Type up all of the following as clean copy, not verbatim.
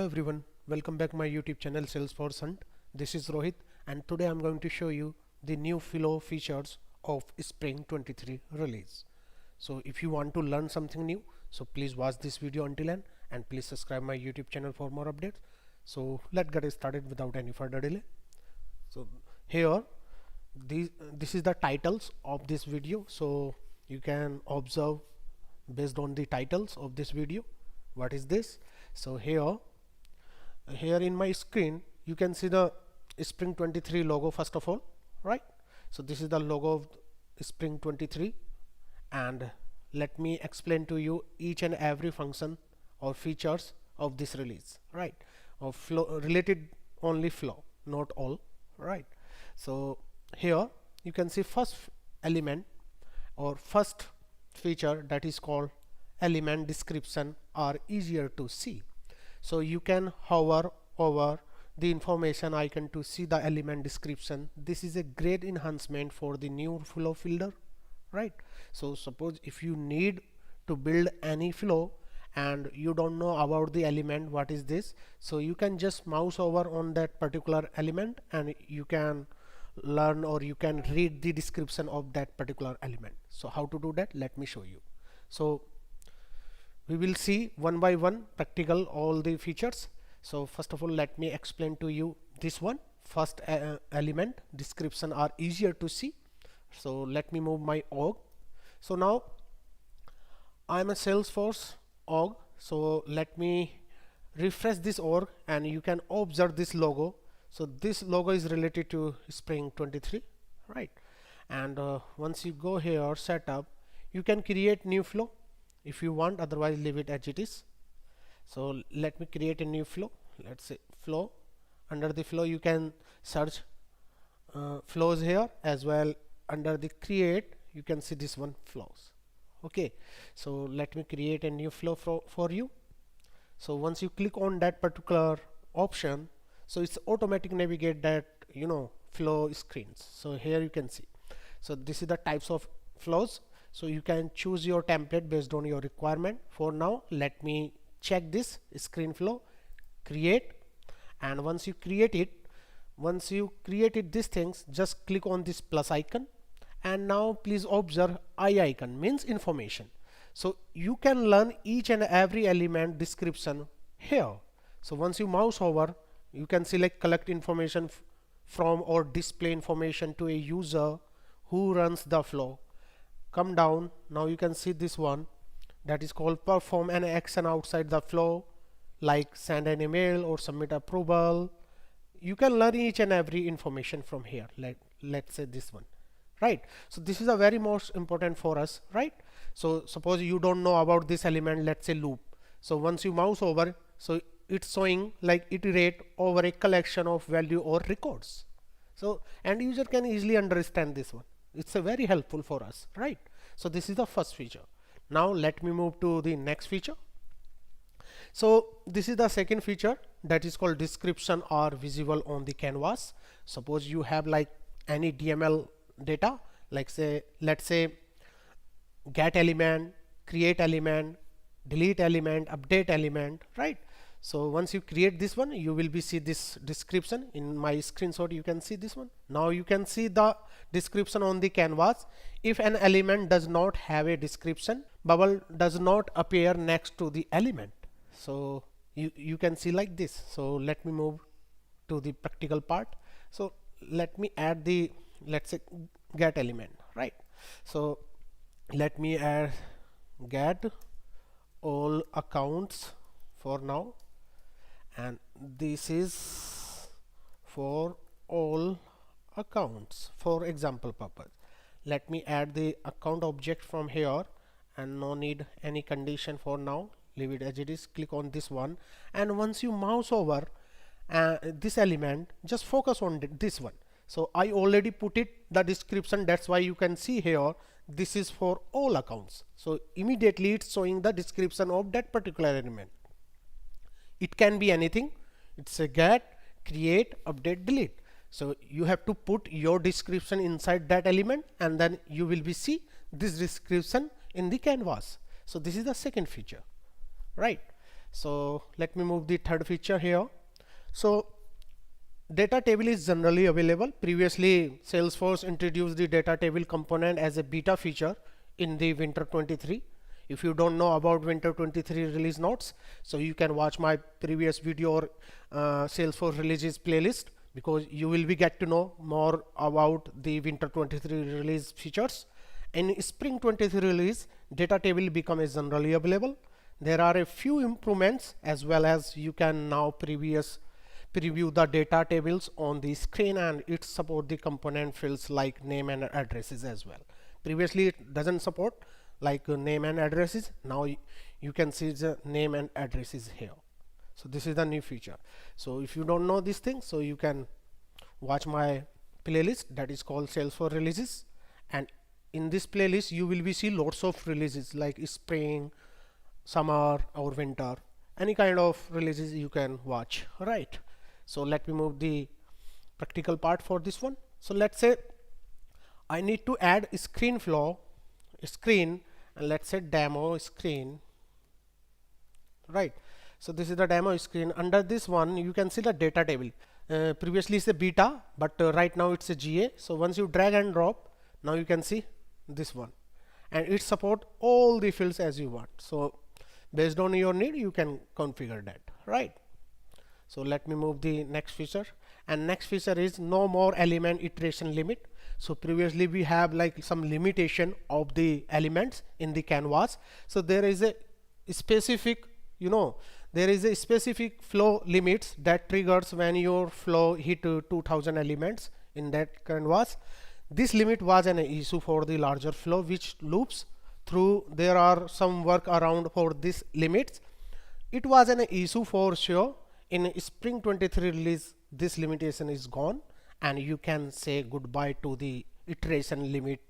everyone, welcome back my YouTube channel Salesforce Hunt. This is Rohit and today I'm going to show you the new flow features of Spring23 release. So if you want to learn something new, so please watch this video until end and please subscribe my YouTube channel for more updates. So let's get started without any further delay. So here this is the titles of this video, so you can observe based on the titles of this video what is this. So here in my screen you can see the Spring23 logo first of all, right? So this is the logo of Spring23 and let me explain to you each and every function or features of this release, right? Of flow related, only flow, not all, right? So here you can see first element or first feature, that is called element description are easier to see. So you can hover over the information icon to see the element description. This is a great enhancement for the new flow builder, right? So suppose if you need to build any flow and you don't know about the element, what is this, so you can just mouse over on that particular element and you can learn or you can read the description of that particular element. So how to do that, let me show you. So we will see one by one practical all the features. So first of all let me explain to you this one. First element description are easier to see. So let me move my org. So now I'm a Salesforce org, so let me refresh this org and you can observe this logo. So this logo is related to Spring23, right? And once you go here setup, you can create new flow if you want, otherwise leave it as it is. So let me create a new flow. Let's say flow. Under the flow you can search flows here, as well under the create you can see this one, flows. Okay, so let me create a new flow for you. So once you click on that particular option, so it's automatic navigate that flow screens. So here you can see, so this is the types of flows. So you can choose your template based on your requirement. For now let me check this screen flow, create, and once you created these things, just click on this plus icon and now please observe I icon means information. So you can learn each and every element description here. So once you mouse over, you can select collect information from or display information to a user who runs the flow. Come down, now you can see this one, that is called perform an action outside the flow, like send an email or submit approval. You can learn each and every information from here, like let's say this one, right? So this is a very most important for us, right? So suppose you don't know about this element, let's say loop. So once you mouse over, so it's showing like iterate over a collection of value or records. So end user can easily understand this one. It's a very helpful for us, right? So this is the first feature. Now let me move to the next feature. So this is the second feature, that is called description are visible on the canvas. Suppose you have like any DML data, like let's say get element, create element, delete element, update element, right? So once you create this one, you will be see this description. In my screenshot you can see this one. Now you can see the description on the canvas. If an element does not have a description, bubble does not appear next to the element. So you can see like this. So let me move to the practical part. So let me add the, let's say get element, right? So let me add get all accounts for now, and this is for all accounts for example purpose. Let me add the account object from here and no need any condition for now, leave it as it is. Click on this one and once you mouse over this element, just focus on this one. So I already put it the description, that's why you can see here this is for all accounts. So immediately it's showing the description of that particular element. It can be anything. It's a get, create, update, delete. So you have to put your description inside that element and then you will be see this description in the canvas. So this is the second feature, right? So let me move the third feature here. So data table is generally available. Previously Salesforce introduced the data table component as a beta feature in the winter 23. If you don't know about winter 23 release notes, so you can watch my previous video or Salesforce releases playlist, because you will be get to know more about the winter 23 release features. In spring 23 release, data table become is generally available. There are a few improvements, as well as you can now preview the data tables on the screen, and it support the component fields like name and addresses as well. Previously it doesn't support like name and addresses. Now you can see the name and addresses here. So this is the new feature. So if you don't know these things, so you can watch my playlist that is called Salesforce releases, and in this playlist you will be see lots of releases like spring, summer or winter, any kind of releases you can watch, right? So let me move the practical part for this one. So let's say I need to add a screen flow, and let's say demo screen, right? So this is the demo screen. Under this one you can see the data table. Previously it's a beta, but right now it's a GA. So once you drag and drop, now you can see this one, and it support all the fields as you want. So based on your need you can configure that, right? So let me move the next feature, and next feature is no more element iteration limit. So previously we have like some limitation of the elements in the canvas. So there is a specific, there is a specific flow limits that triggers when your flow hit 2000 elements in that canvas. This limit was an issue for the larger flow which loops through. There are some work around for this limits. It was an issue for sure. In spring 23 release, this limitation is gone, and you can say goodbye to the iteration limit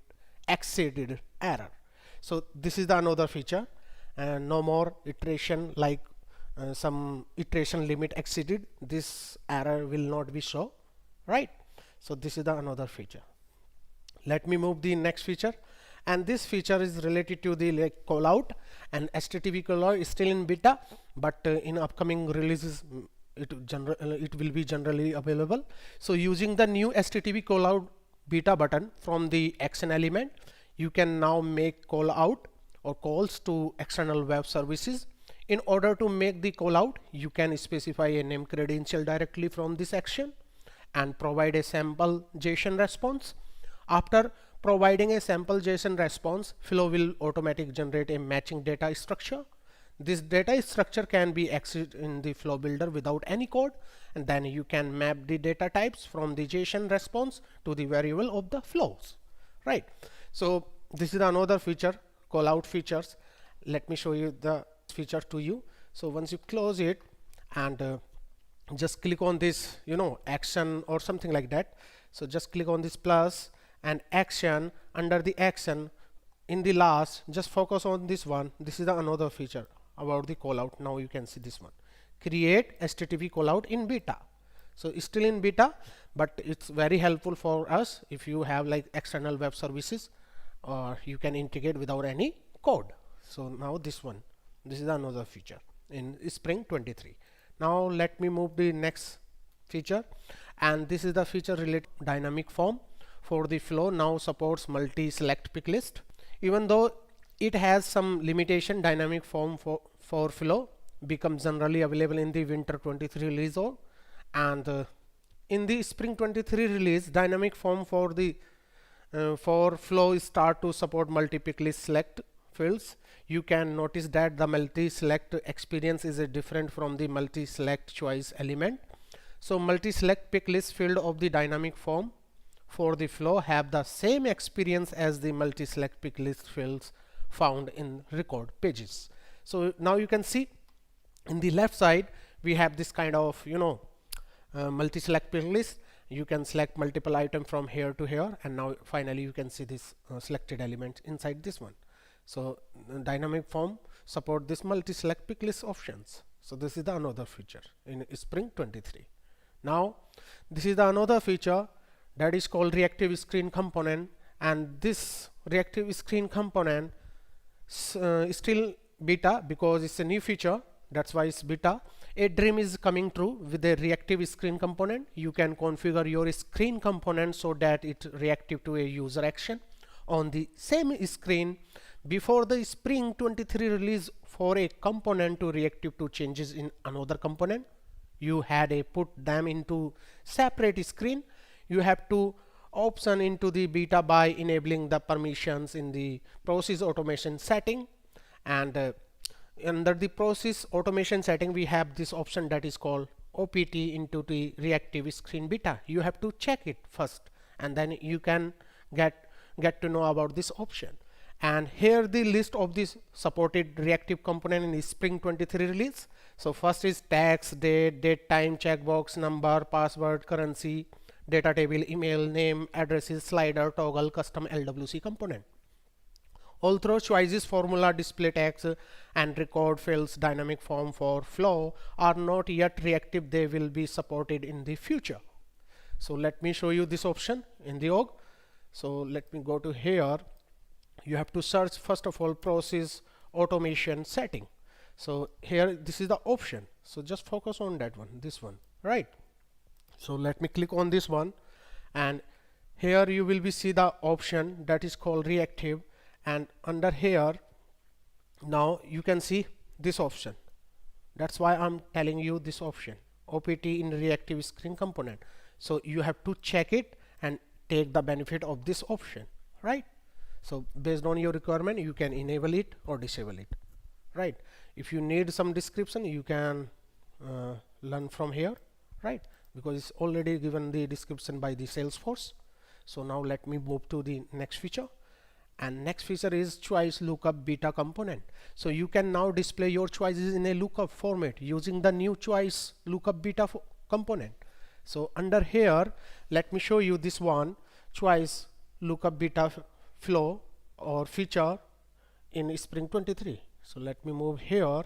exceeded error. So this is the another feature, and no more iteration like some iteration limit exceeded. This error will not be shown, right? So this is the another feature. Let me move the next feature, and this feature is related to the like callout, and HTTP callout is still in beta, but in upcoming releases it will be generally available. So using the new HTTP callout beta button from the action element, you can now make call out or calls to external web services. In order to make the call out, you can specify a name credential directly from this action and provide a sample JSON response. After providing a sample JSON response, flow will automatically generate a matching data structure. This data structure can be accessed in the flow builder without any code, and then you can map the data types from the JSON response to the variable of the flows, right? So this is another feature, callout features. Let me show you the feature to you. So once you close it and just click on this, action or something like that. So just click on this plus and action. Under the action, in the last, just focus on this one. This is the another feature about the callout. Now you can see this one, create HTTP callout in beta. So it's still in beta, but it's very helpful for us if you have like external web services, or you can integrate without any code. So now this one, this is another feature in spring 23. Now let me move the next feature, and this is the feature related dynamic form for the flow. Now supports multi-select pick list. Even though it has some limitation, dynamic form for flow becomes generally available in the winter 23 release, and in the spring 23 release, dynamic form for the for flow start to support multi-pick list select fields. You can notice that the multi-select experience is different from the multi-select choice element. So multi-select pick list field of the dynamic form for the flow have the same experience as the multi-select pick list fields found in record pages. So now you can see in the left side we have this kind of multi-select pick list. You can select multiple items from here to here, and now finally you can see this selected element inside this one. So dynamic form support this multi-select pick list options. So this is the another feature in spring 23. Now this is the another feature that is called reactive screen component, and this reactive screen component is still beta because it's a new feature. that's why it's beta. A dream is coming true with a reactive screen component. You can configure your screen component so that it reactive to a user action on the same screen. Before the Spring 23 release, for a component to reactive to changes in another component, you had a put them into separate screen. You have to option into the beta by enabling the permissions in the process automation setting, and under the process automation setting we have this option that is called OPT into the reactive screen beta. You have to check it first and then you can get to know about this option. And here the list of this supported reactive component in the Spring 23 release. So first is text, date time, checkbox, number, password, currency, data table, email, name, addresses, slider, toggle, custom LWC component. Although choices, formula, display text, and record fields, dynamic form for flow are not yet reactive, they will be supported in the future. So let me show you this option in the org. So let me go to here. You have to search first of all process automation setting. So here this is the option. So just focus on that one, this one, right? So let me click on this one, and here you will be see the option that is called reactive, and under here now you can see this option. That's why I'm telling you this option, OPT in reactive screen component. So you have to check it and take the benefit of this option, right? So based on your requirement you can enable it or disable it, right? If you need some description you can learn from here, right? Because it's already given the description by the Salesforce. So now let me move to the next feature, and next feature is choice lookup beta component. So you can now display your choices in a lookup format using the new choice lookup beta component. So under here let me show you this one, choice lookup beta flow or feature in Spring 23. So let me move here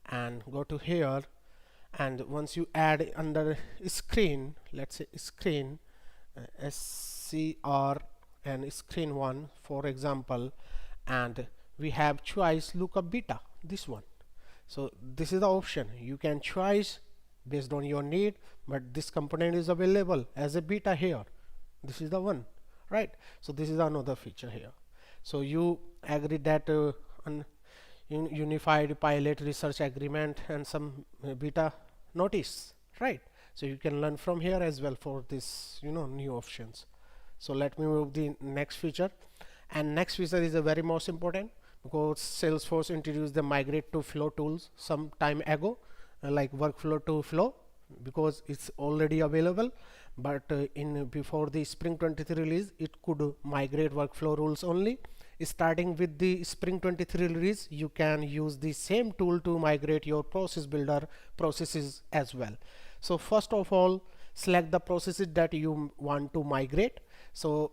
and go to here, and once you add under screen, let's say screen SCR and screen 1 for example, and we have choice lookup beta, this one. So this is the option, you can choose based on your need, but this component is available as a beta here. This is the one, right? So this is another feature here. So you agree that unified pilot research agreement and some beta notice, right? So you can learn from here as well for this new options. So let me move the next feature, and next feature is a very most important because Salesforce introduced the migrate to flow tools some time ago, like workflow to flow, because it's already available, but in before the Spring 23 release it could migrate workflow rules only. Starting with the Spring 23 release you can use the same tool to migrate your process builder processes as well. So first of all select the processes that you want to migrate. So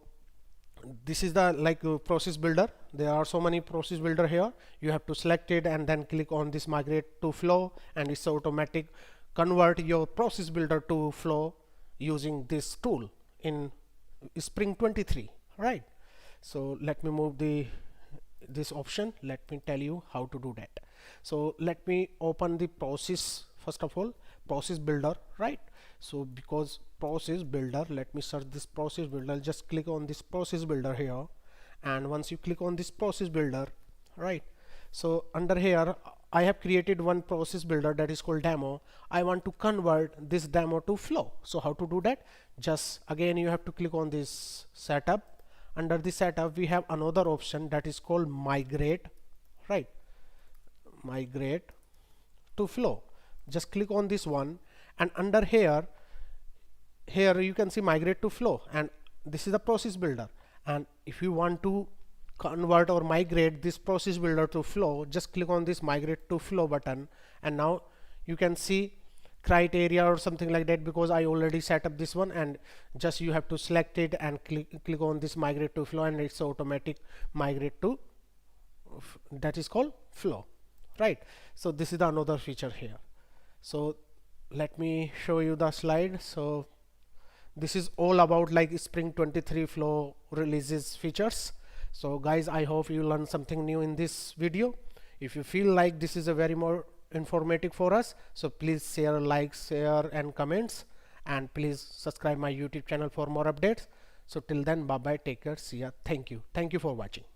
this is the process builder. There are so many process builder here. You have to select it and then click on this migrate to flow, and it's automatic convert your process builder to flow using this tool in Spring 23, right? So let me move this option. Let me tell you how to do that. So let me open the process, first of all process builder, right? So because process builder, let me search this process builder. Just click on this process builder here, and once you click on this process builder, right, so under here I have created one process builder that is called demo. I want to convert this demo to flow. So how to do that? Just again you have to click on this setup. Under the setup we have another option that is called migrate, right? Migrate to flow. Just click on this one, and under here you can see migrate to flow, and this is the process builder. And if you want to convert or migrate this process builder to flow, just click on this migrate to flow button, and now you can see criteria or something like that, because I already set up this one, and just you have to select it and click on this migrate to flow, and it's automatic migrate to that is called flow, right? So this is the another feature here. So let me show you the slide. So this is all about Spring 23 flow releases features. So guys, I hope you learned something new in this video. If you feel like this is a very more informative for us. So please share, like, share and comments, and please subscribe my YouTube channel for more updates. So till then, bye bye, take care, see ya, thank you for watching.